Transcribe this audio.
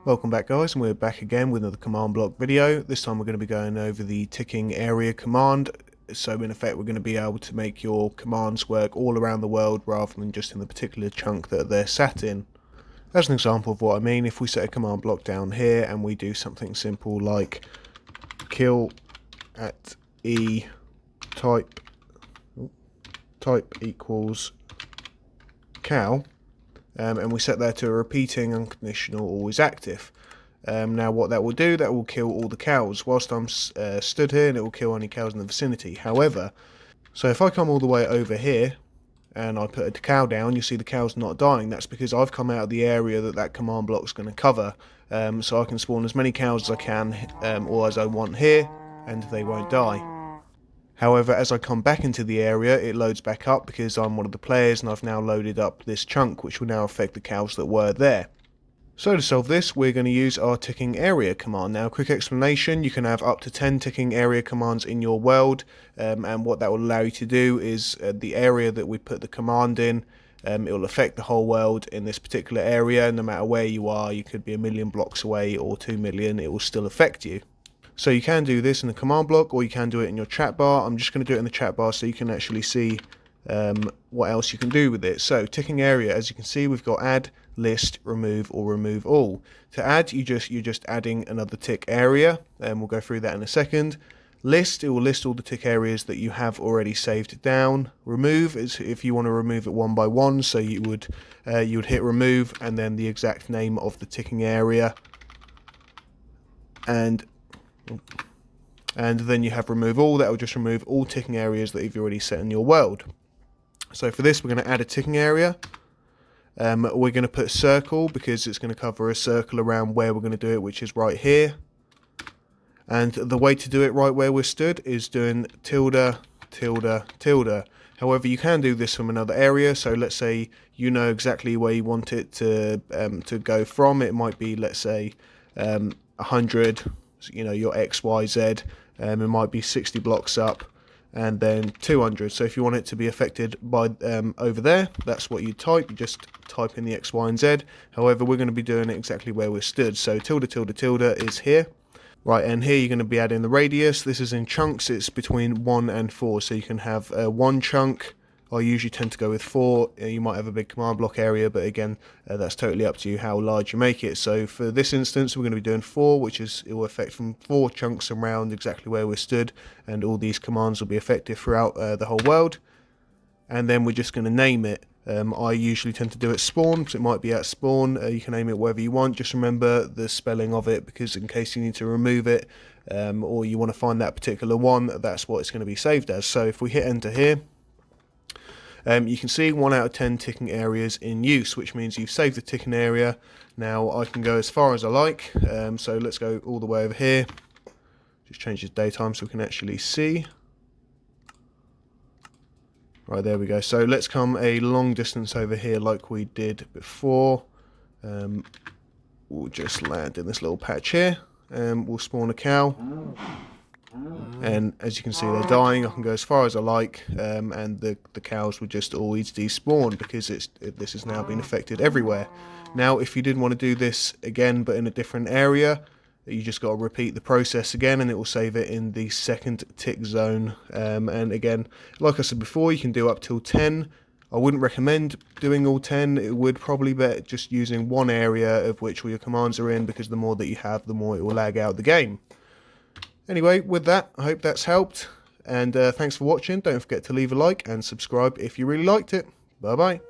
Welcome back guys, and we're back again with another command block video. This time we're going to be going over the ticking area command. So in effect we're going to be able to make your commands work all around the world rather than just in the particular chunk that they're sat in. As an example of what I mean, if we set a command block down here and we do something simple like kill at E type equals cow, and we set that to a repeating unconditional always active. Now what that will do, that will kill all the cows whilst I'm stood here, and it will kill any cows in the vicinity. However, so if I come all the way over here and I put a cow down, you see the cow's not dying. That's because I've come out of the area that that command block is going to cover. So I can spawn as many cows as I can or as I want here, and they won't die. However, as I come back into the area, it loads back up because I'm one of the players and I've now loaded up this chunk, which will now affect the cows that were there. So to solve this, we're going to use our ticking area command. Now, quick explanation, you can have up to 10 ticking area commands in your world, and what that will allow you to do is the area that we put the command in, it will affect the whole world in this particular area. No matter where you are, you could be 1 million blocks away or 2 million, it will still affect you. So you can do this in the command block, or you can do it in your chat bar. I'm just going to do it in the chat bar so you can actually see what else you can do with it. So ticking area, as you can see, we've got add, list, remove, or remove all. To add, you're just adding another tick area, and we'll go through that in a second. List, it will list all the tick areas that you have already saved down. Remove is if you want to remove it one by one, so you would hit remove and then the exact name of the ticking area, and then you have remove all. That will just remove all ticking areas that you've already set in your world. So for this, we're going to add a ticking area. We're going to put circle because it's going to cover a circle around where we're going to do it, which is right here. And the way to do it right where we're stood is doing tilde, tilde, tilde. However, you can do this from another area. So let's say you know exactly where you want it to go from. It might be, let's say, 100. You know, your X, Y, Z. It might be 60 blocks up, and then 200. So if you want it to be affected by over there, that's what you type. You just type in the X, Y, and Z. However, we're going to be doing it exactly where we're stood. So tilde, tilde, tilde is here. Right, and here you're going to be adding the radius. This is in chunks. It's between 1 and 4. So you can have one chunk. I usually tend to go with 4. You might have a big command block area, but again, that's totally up to you how large you make it. So for this instance, we're going to be doing 4, which is, it will affect from 4 chunks around exactly where we're stood, and all these commands will be effective throughout the whole world. And then we're just going to name it. I usually tend to do it spawn, so it might be at spawn. You can name it whatever you want. Just remember the spelling of it, because in case you need to remove it, or you want to find that particular one, that's what it's going to be saved as. So if we hit enter here, you can see 1 out of 10 ticking areas in use, which means you've saved the ticking area. Now I can go as far as I like, so let's go all the way over here. Just change the daytime so we can actually see. Right, there we go. So let's come a long distance over here like we did before. We'll just land in this little patch here, and we'll spawn a cow. And as you can see, they're dying. I can go as far as I like, and the cows will just always despawn because this has now been affected everywhere. Now, if you did want to do this again but in a different area, you just got to repeat the process again, and it will save it in the second tick zone. And again, like I said before, you can do up till 10. I wouldn't recommend doing all 10. It would probably be just using one area of which all your commands are in, because the more that you have, the more it will lag out the game. Anyway, with that, I hope that's helped, and thanks for watching. Don't forget to leave a like and subscribe if you really liked it. Bye bye.